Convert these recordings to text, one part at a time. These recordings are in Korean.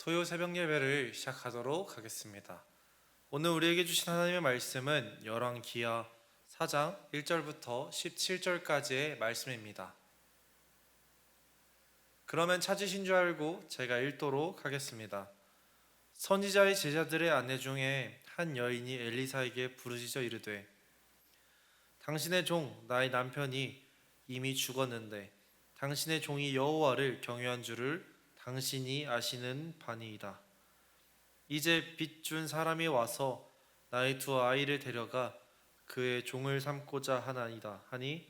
토요 새벽 예배를 시작하도록 하겠습니다. 오늘 우리에게 주신 하나님의 말씀은 열왕기하 4장 1절부터 17절까지의 말씀입니다. 그러면 찾으신 줄 알고 제가 읽도록 하겠습니다. 선지자의 제자들의 아내 중에 한 여인이 엘리사에게 부르짖어 이르되, 당신의 종 나의 남편이 이미 죽었는데 당신의 종이 여호와를 경외한 줄을 당신이 아시는 바니이다. 이제 빚 준 사람이 와서 나의 두 아이를 데려가 그의 종을 삼고자 하나이다 하니,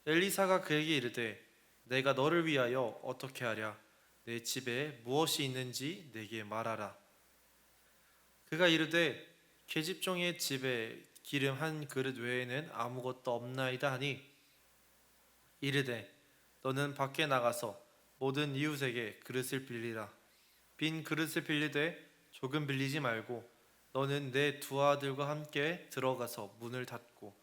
엘리사가 그에게 이르되, 내가 너를 위하여 어떻게 하랴? 내 집에 무엇이 있는지 내게 말하라. 그가 이르되, 계집종의 집에 기름 한 그릇 외에는 아무것도 없나이다 하니, 이르되, 너는 밖에 나가서 모든 이웃에게 그릇을 빌리라. 빈 그릇을 빌리되 조금 빌리지 말고 너는 내 두 아들과 함께 들어가서 문을 닫고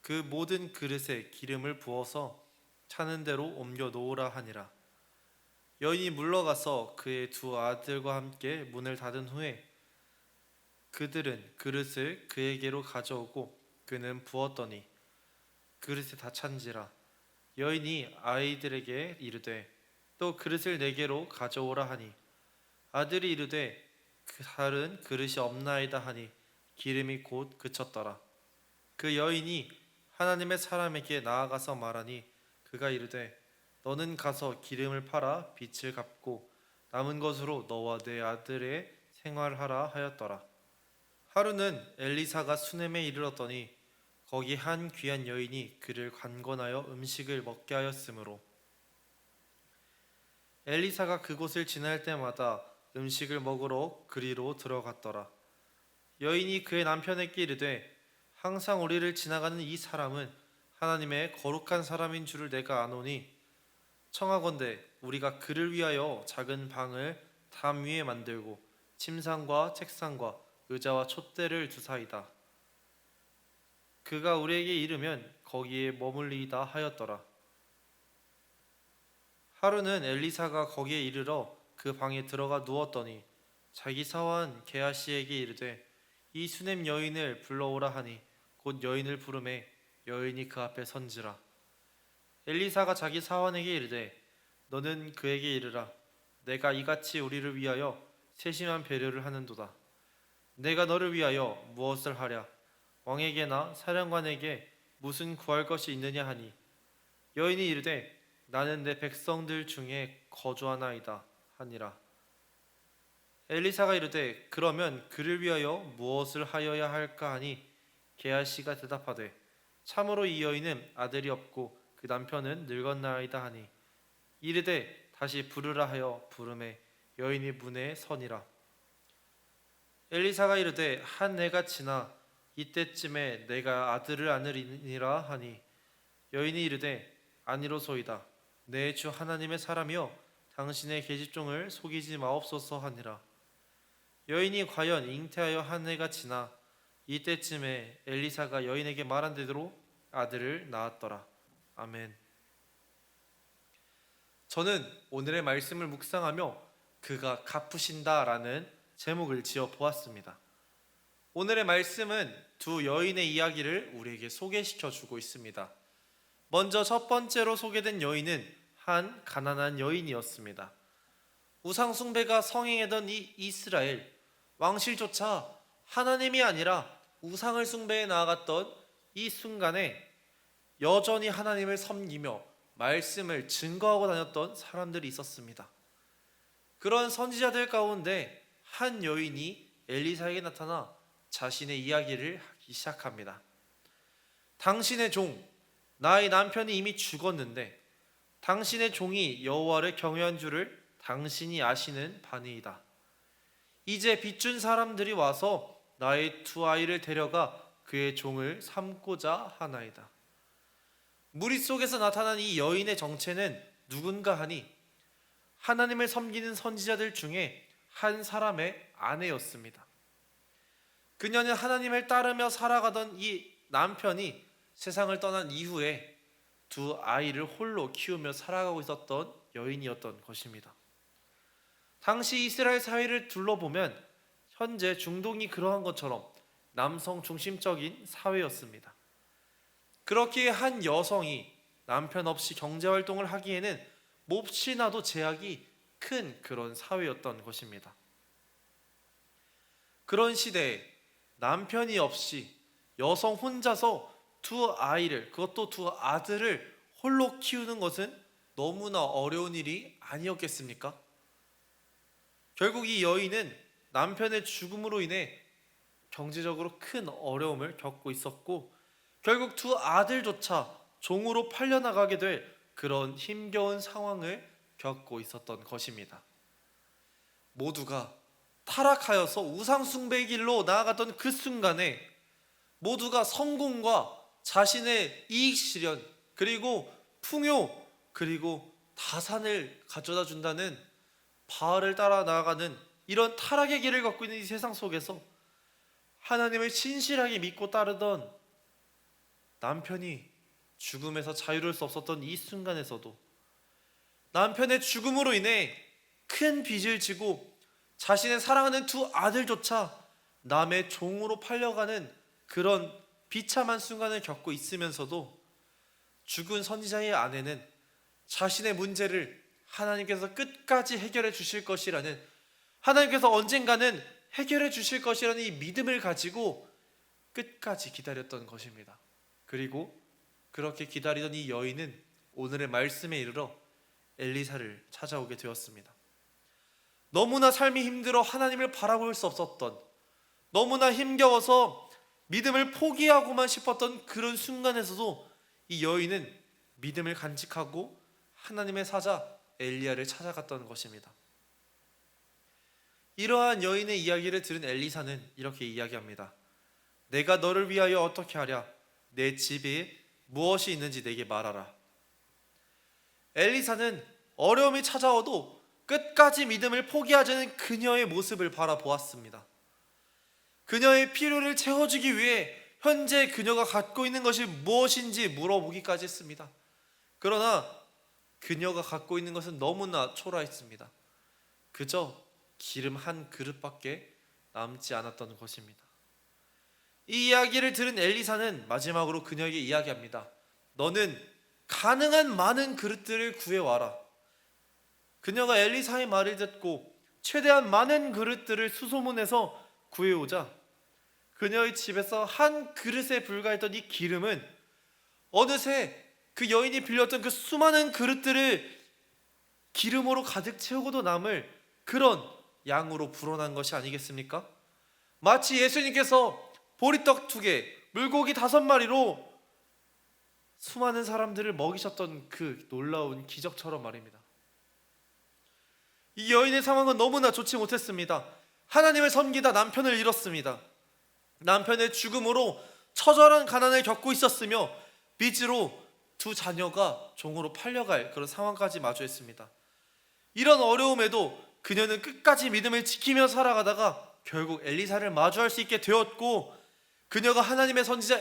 그 모든 그릇에 기름을 부어서 차는 대로 옮겨 놓으라 하니라. 여인이 물러가서 그의 두 아들과 함께 문을 닫은 후에 그들은 그릇을 그에게로 가져오고 그는 부었더니 그릇에 다 찬지라. 여인이 아이들에게 이르되, 또 그릇을 내게로 가져오라 하니, 아들이 이르되, 그 다른 그릇이 없나이다 하니 기름이 곧 그쳤더라. 그 여인이 하나님의 사람에게 나아가서 말하니, 그가 이르되, 너는 가서 기름을 팔아 빚을 갚고 남은 것으로 너와 내 아들의 생활하라 하였더라. 하루는 엘리사가 수넴에 이르렀더니 거기 한 귀한 여인이 그를 관건하여 음식을 먹게 하였으므로 엘리사가 그곳을 지날 때마다 음식을 먹으러 그리로 들어갔더라. 여인이 그의 남편에게 이르되, 항상 우리를 지나가는 이 사람은 하나님의 거룩한 사람인 줄을 내가 아노니, 청하건대 우리가 그를 위하여 작은 방을 담 위에 만들고 침상과 책상과 의자와 촛대를 두사이다. 그가 우리에게 이르면 거기에 머물리이다 하였더라. 하루는 엘리사가 거기에 이르러 그 방에 들어가 누웠더니 자기 사환 게하시에게 이르되, 이 수넴 여인을 불러오라 하니 곧 여인을 부르매 여인이 그 앞에 선지라. 엘리사가 자기 사환에게 이르되, 너는 그에게 이르라. 내가 이같이 우리를 위하여 세심한 배려를 하는도다. 내가 너를 위하여 무엇을 하랴? 왕에게나 사령관에게 무슨 구할 것이 있느냐 하니, 여인이 이르되, 나는 내 백성들 중에 거주하나이다 하니라. 엘리사가 이르되, 그러면 그를 위하여 무엇을 하여야 할까 하니, 게하시가 대답하되, 참으로 이 여인은 아들이 없고 그 남편은 늙었나이다 하니, 이르되 다시 부르라 하여 부르매 여인이 문에 서니라. 엘리사가 이르되, 한 해가 지나 이때쯤에 내가 아들을 안으리니라 하니, 여인이 이르되, 아니로소이다. 내 주 하나님의 사람이여, 당신의 계집종을 속이지 마옵소서 하니라. 여인이 과연 잉태하여 한 해가 지나 이때쯤에 엘리사가 여인에게 말한 대로 아들을 낳았더라. 아멘. 저는 오늘의 말씀을 묵상하며 그가 갚으신다라는 제목을 지어 보았습니다. 오늘의 말씀은 두 여인의 이야기를 우리에게 소개시켜 주고 있습니다. 먼저 첫 번째로 소개된 여인은 한 가난한 여인이었습니다. 우상 숭배가 성행하던 이 이스라엘, 왕실조차 하나님이 아니라 우상을 숭배해 나아갔던 이 순간에 여전히 하나님을 섬기며 말씀을 증거하고 다녔던 사람들이 있었습니다. 그런 선지자들 가운데 한 여인이 엘리사에게 나타나 자신의 이야기를 하기 시작합니다. 당신의 종, 나의 남편이 이미 죽었는데 당신의 종이 여호와를 경외한 줄을 당신이 아시는 바니이다. 이제 빚준 사람들이 와서 나의 두 아이를 데려가 그의 종을 삼고자 하나이다. 무리 속에서 나타난 이 여인의 정체는 누군가 하니, 하나님을 섬기는 선지자들 중에 한 사람의 아내였습니다. 그녀는 하나님을 따르며 살아가던 이 남편이 세상을 떠난 이후에 두 아이를 홀로 키우며 살아가고 있었던 여인이었던 것입니다. 당시 이스라엘 사회를 둘러보면 현재 중동이 그러한 것처럼 남성 중심적인 사회였습니다. 그렇기에 한 여성이 남편 없이 경제활동을 하기에는 몹시나도 제약이 큰 그런 사회였던 것입니다. 그런 시대에 남편이 없이 여성 혼자서 두 아이를, 그것도 두 아들을 홀로 키우는 것은 너무나 어려운 일이 아니었겠습니까? 결국 이 여인은 남편의 죽음으로 인해 경제적으로 큰 어려움을 겪고 있었고, 결국 두 아들조차 종으로 팔려나가게 될 그런 힘겨운 상황을 겪고 있었던 것입니다. 모두가 타락하여서 우상숭배의 길로 나아갔던 그 순간에 모두가 성공과 자신의 이익 실현, 그리고 풍요, 그리고 다산을 가져다 준다는 바알을 따라 나아가는 이런 타락의 길을 걷고 있는 이 세상 속에서 하나님을 신실하게 믿고 따르던 남편이 죽음에서 자유로울 수 없었던 이 순간에서도 남편의 죽음으로 인해 큰 빚을 지고 자신의 사랑하는 두 아들조차 남의 종으로 팔려가는 그런 비참한 순간을 겪고 있으면서도 죽은 선지자의 아내는 자신의 문제를 하나님께서 끝까지 해결해 주실 것이라는, 하나님께서 언젠가는 해결해 주실 것이라는 이 믿음을 가지고 끝까지 기다렸던 것입니다. 그리고 그렇게 기다리던 이 여인은 오늘의 말씀에 이르러 엘리사를 찾아오게 되었습니다. 너무나 삶이 힘들어 하나님을 바라볼 수 없었던, 너무나 힘겨워서 믿음을 포기하고만 싶었던 그런 순간에서도 이 여인은 믿음을 간직하고 하나님의 사자 엘리야를 찾아갔던 것입니다. 이러한 여인의 이야기를 들은 엘리사는 이렇게 이야기합니다. 내가 너를 위하여 어떻게 하랴? 내 집에 무엇이 있는지 내게 말하라. 엘리사는 어려움이 찾아와도 끝까지 믿음을 포기하지 않은 그녀의 모습을 바라보았습니다. 그녀의 필요를 채워주기 위해 현재 그녀가 갖고 있는 것이 무엇인지 물어보기까지 했습니다. 그러나 그녀가 갖고 있는 것은 너무나 초라했습니다. 그저 기름 한 그릇밖에 남지 않았던 것입니다. 이 이야기를 들은 엘리사는 마지막으로 그녀에게 이야기합니다. 너는 가능한 많은 그릇들을 구해와라. 그녀가 엘리사의 말을 듣고 최대한 많은 그릇들을 수소문해서 구해오자 그녀의 집에서 한 그릇에 불과했던 이 기름은 어느새 그 여인이 빌렸던 그 수많은 그릇들을 기름으로 가득 채우고도 남을 그런 양으로 불어난 것이 아니겠습니까? 마치 예수님께서 보리떡 2개, 물고기 5마리로 수많은 사람들을 먹이셨던 그 놀라운 기적처럼 말입니다. 이 여인의 상황은 너무나 좋지 못했습니다. 하나님을 섬기다 남편을 잃었습니다. 남편의 죽음으로 처절한 가난을 겪고 있었으며 빚으로 두 자녀가 종으로 팔려갈 그런 상황까지 마주했습니다. 이런 어려움에도 그녀는 끝까지 믿음을 지키며 살아가다가 결국 엘리사를 마주할 수 있게 되었고, 그녀가 하나님의 선지자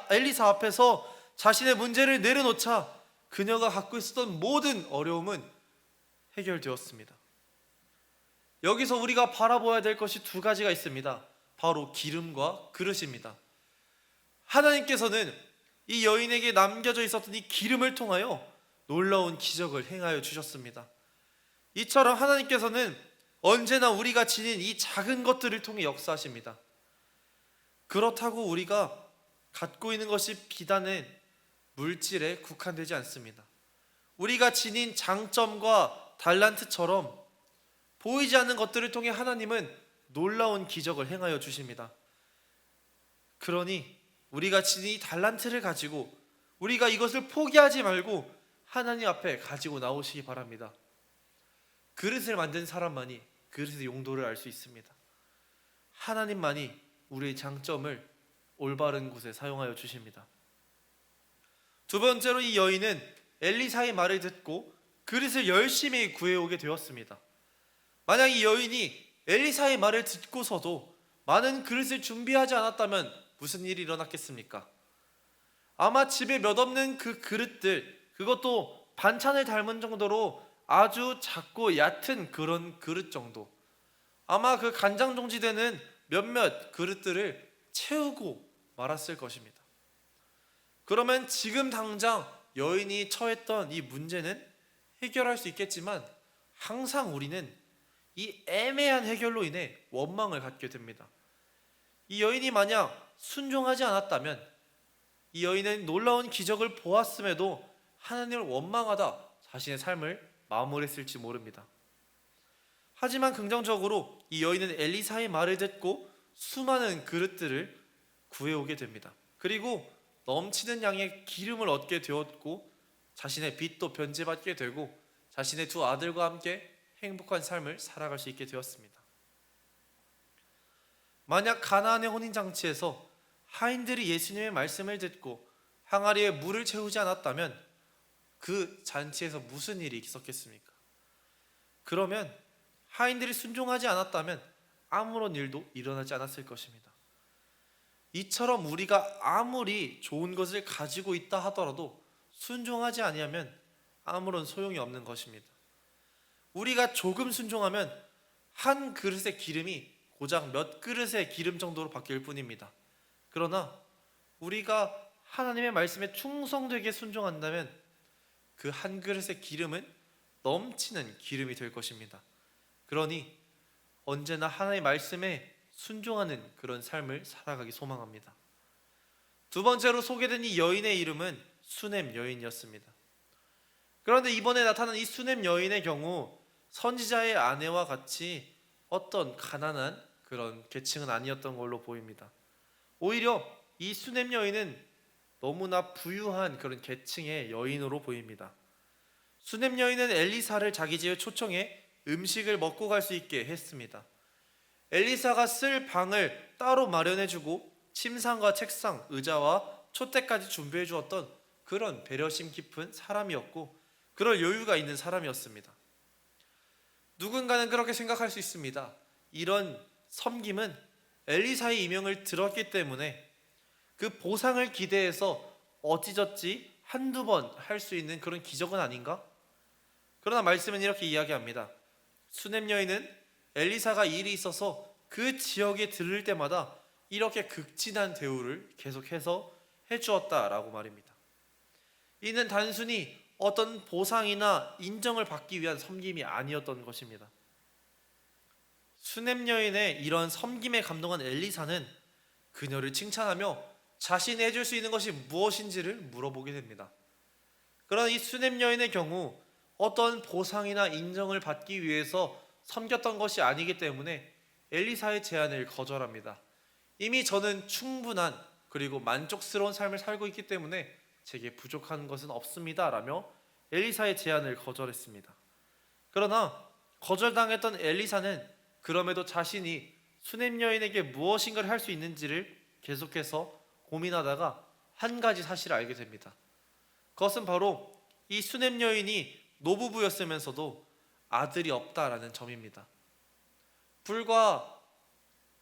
엘리사 앞에서 자신의 문제를 내려놓자 그녀가 갖고 있었던 모든 어려움은 해결되었습니다. 여기서 우리가 바라봐야 될 것이 2가지가 있습니다. 바로 기름과 그릇입니다. 하나님께서는 이 여인에게 남겨져 있었던 이 기름을 통하여 놀라운 기적을 행하여 주셨습니다. 이처럼 하나님께서는 언제나 우리가 지닌 이 작은 것들을 통해 역사하십니다. 그렇다고 우리가 갖고 있는 것이 비단은 물질에 국한되지 않습니다. 우리가 지닌 장점과 달란트처럼 보이지 않는 것들을 통해 하나님은 놀라운 기적을 행하여 주십니다. 그러니 우리가 지닌 이 달란트를 가지고 우리가 이것을 포기하지 말고 하나님 앞에 가지고 나오시기 바랍니다. 그릇을 만든 사람만이 그릇의 용도를 알 수 있습니다. 하나님만이 우리의 장점을 올바른 곳에 사용하여 주십니다. 2번째로 이 여인은 엘리사의 말을 듣고 그릇을 열심히 구해오게 되었습니다. 만약 이 여인이 엘리사의 말을 듣고서도 많은 그릇을 준비하지 않았다면 무슨 일이 일어났겠습니까? 아마 집에 몇 없는 그 그릇들, 그것도 반찬을 닮은 정도로 아주 작고 얕은 그런 그릇 정도, 아마 그 간장 종지되는 몇몇 그릇들을 채우고 말았을 것입니다. 그러면 지금 당장 여인이 처했던 이 문제는 해결할 수 있겠지만 항상 우리는 이 애매한 해결로 인해 원망을 갖게 됩니다. 이 여인이 만약 순종하지 않았다면, 이 여인은 놀라운 기적을 보았음에도 하나님을 원망하다 자신의 삶을 마무리했을지 모릅니다. 하지만 긍정적으로 이 여인은 엘리사의 말을 듣고 수많은 그릇들을 구해오게 됩니다. 그리고 넘치는 양의 기름을 얻게 되었고 자신의 빚도 변제받게 되고 자신의 두 아들과 함께 행복한 삶을 살아갈 수 있게 되었습니다. 만약 가나안의 혼인잔치에서 하인들이 예수님의 말씀을 듣고 항아리에 물을 채우지 않았다면 그 잔치에서 무슨 일이 있었겠습니까? 그러면 하인들이 순종하지 않았다면 아무런 일도 일어나지 않았을 것입니다. 이처럼 우리가 아무리 좋은 것을 가지고 있다 하더라도 순종하지 아니하면 아무런 소용이 없는 것입니다. 우리가 조금 순종하면 한 그릇의 기름이 고작 몇 그릇의 기름 정도로 바뀔 뿐입니다. 그러나 우리가 하나님의 말씀에 충성되게 순종한다면 그 한 그릇의 기름은 넘치는 기름이 될 것입니다. 그러니 언제나 하나님의 말씀에 순종하는 그런 삶을 살아가기 소망합니다. 두 번째로 소개된 이 여인의 이름은 수넴 여인이었습니다. 그런데 이번에 나타난 이 수넴 여인의 경우 선지자의 아내와 같이 어떤 가난한 그런 계층은 아니었던 걸로 보입니다. 오히려 이 수넴 여인은 너무나 부유한 그런 계층의 여인으로 보입니다. 수넴 여인은 엘리사를 자기 집에 초청해 음식을 먹고 갈 수 있게 했습니다. 엘리사가 쓸 방을 따로 마련해주고 침상과 책상, 의자와 촛대까지 준비해 주었던 그런 배려심 깊은 사람이었고 그럴 여유가 있는 사람이었습니다. 누군가는 그렇게 생각할 수 있습니다. 이런 섬김은 엘리사의 이명을 들었기 때문에 그 보상을 기대해서 어찌저찌 한두 번 할 수 있는 그런 기적은 아닌가? 그러나 말씀은 이렇게 이야기합니다. 수넴 여인은 엘리사가 일이 있어서 그 지역에 들를 때마다 이렇게 극진한 대우를 계속해서 해주었다라고 말입니다. 이는 단순히 어떤 보상이나 인정을 받기 위한 섬김이 아니었던 것입니다. 수넴 여인의 이런 섬김에 감동한 엘리사는 그녀를 칭찬하며 자신이 해줄 수 있는 것이 무엇인지를 물어보게 됩니다. 그러나 이 수넴 여인의 경우 어떤 보상이나 인정을 받기 위해서 섬겼던 것이 아니기 때문에 엘리사의 제안을 거절합니다. 이미 저는 충분한 그리고 만족스러운 삶을 살고 있기 때문에 제게 부족한 것은 없습니다 라며 엘리사의 제안을 거절했습니다. 그러나 거절당했던 엘리사는 그럼에도 자신이 수넴 여인에게 무엇인가를 할 수 있는지를 계속해서 고민하다가 한 가지 사실을 알게 됩니다. 그것은 바로 이 수넴 여인이 노부부였으면서도 아들이 없다라는 점입니다. 불과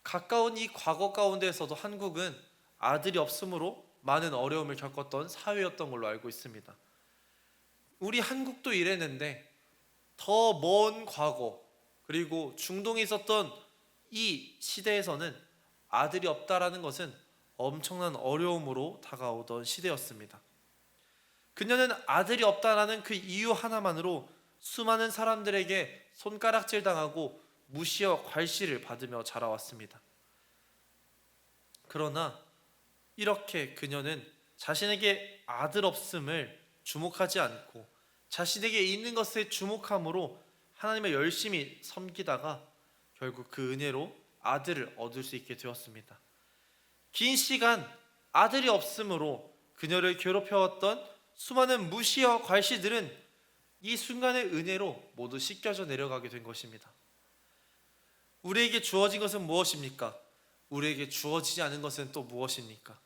가까운 이 과거 가운데에서도 한국은 아들이 없으므로 많은 어려움을 겪었던 사회였던 걸로 알고 있습니다. 우리 한국도 이랬는데 더 먼 과거 그리고 중동에 있었던 이 시대에서는 아들이 없다라는 것은 엄청난 어려움으로 다가오던 시대였습니다. 그녀는 아들이 없다라는 그 이유 하나만으로 수많은 사람들에게 손가락질 당하고 무시와 괄시를 받으며 자라왔습니다. 그러나 이렇게 그녀는 자신에게 아들 없음을 주목하지 않고 자신에게 있는 것에 주목함으로 하나님을 열심히 섬기다가 결국 그 은혜로 아들을 얻을 수 있게 되었습니다. 긴 시간 아들이 없으므로 그녀를 괴롭혀왔던 수많은 무시와 괄시들은 이 순간의 은혜로 모두 씻겨져 내려가게 된 것입니다. 우리에게 주어진 것은 무엇입니까? 우리에게 주어지지 않은 것은 또 무엇입니까?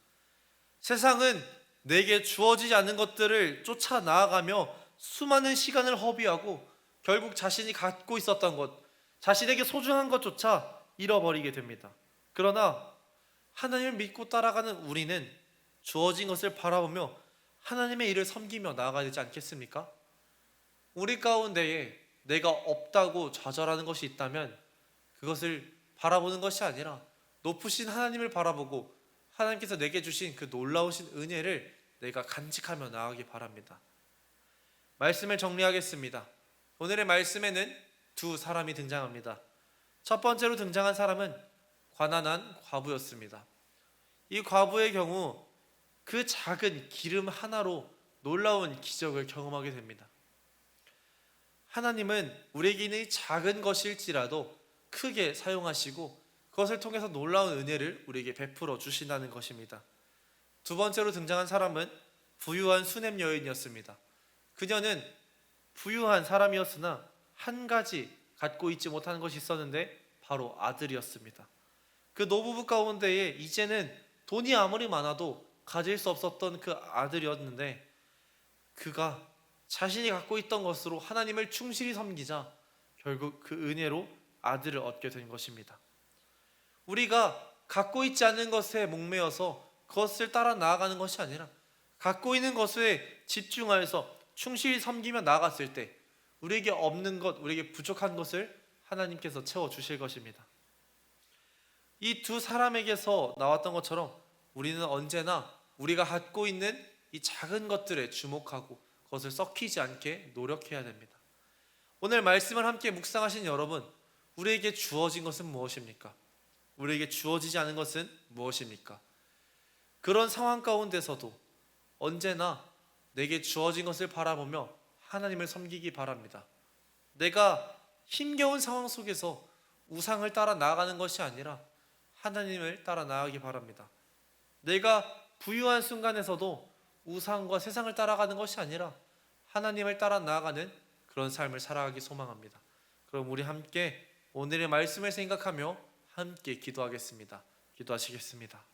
세상은 내게 주어지지 않는 것들을 쫓아 나아가며 수많은 시간을 허비하고 결국 자신이 갖고 있었던 것, 자신에게 소중한 것조차 잃어버리게 됩니다. 그러나 하나님을 믿고 따라가는 우리는 주어진 것을 바라보며 하나님의 일을 섬기며 나아가야 되지 않겠습니까? 우리 가운데에 내가 없다고 좌절하는 것이 있다면 그것을 바라보는 것이 아니라 높으신 하나님을 바라보고 하나님께서 내게 주신 그 놀라우신 은혜를 내가 간직하며 나아가기 바랍니다. 말씀을 정리하겠습니다. 오늘의 말씀에는 두 사람이 등장합니다. 첫 번째로 등장한 사람은 가난한 과부였습니다. 이 과부의 경우 그 작은 기름 하나로 놀라운 기적을 경험하게 됩니다. 하나님은 우리에게 있는 이 작은 것일지라도 크게 사용하시고 그것을 통해서 놀라운 은혜를 우리에게 베풀어 주신다는 것입니다. 두 번째로 등장한 사람은 부유한 수냄 여인이었습니다. 그녀는 부유한 사람이었으나 한 가지 갖고 있지 못하는 것이 있었는데 바로 아들이었습니다. 그 노부부 가운데에 이제는 돈이 아무리 많아도 가질 수 없었던 그 아들이었는데 그가 자신이 갖고 있던 것으로 하나님을 충실히 섬기자 결국 그 은혜로 아들을 얻게 된 것입니다. 우리가 갖고 있지 않은 것에 목매어서 그것을 따라 나아가는 것이 아니라 갖고 있는 것에 집중하여서 충실히 섬기며 나아갔을 때 우리에게 없는 것, 우리에게 부족한 것을 하나님께서 채워주실 것입니다. 이 두 사람에게서 나왔던 것처럼 우리는 언제나 우리가 갖고 있는 이 작은 것들에 주목하고 그것을 썩히지 않게 노력해야 됩니다. 오늘 말씀을 함께 묵상하신 여러분, 우리에게 주어진 것은 무엇입니까? 우리에게 주어지지 않은 것은 무엇입니까? 그런 상황 가운데서도 언제나 내게 주어진 것을 바라보며 하나님을 섬기기 바랍니다. 내가 힘겨운 상황 속에서 우상을 따라 나아가는 것이 아니라 하나님을 따라 나아가기 바랍니다. 내가 부유한 순간에서도 우상과 세상을 따라가는 것이 아니라 하나님을 따라 나아가는 그런 삶을 살아가기 소망합니다. 그럼 우리 함께 오늘의 말씀을 생각하며 함께 기도하겠습니다. 기도하시겠습니다.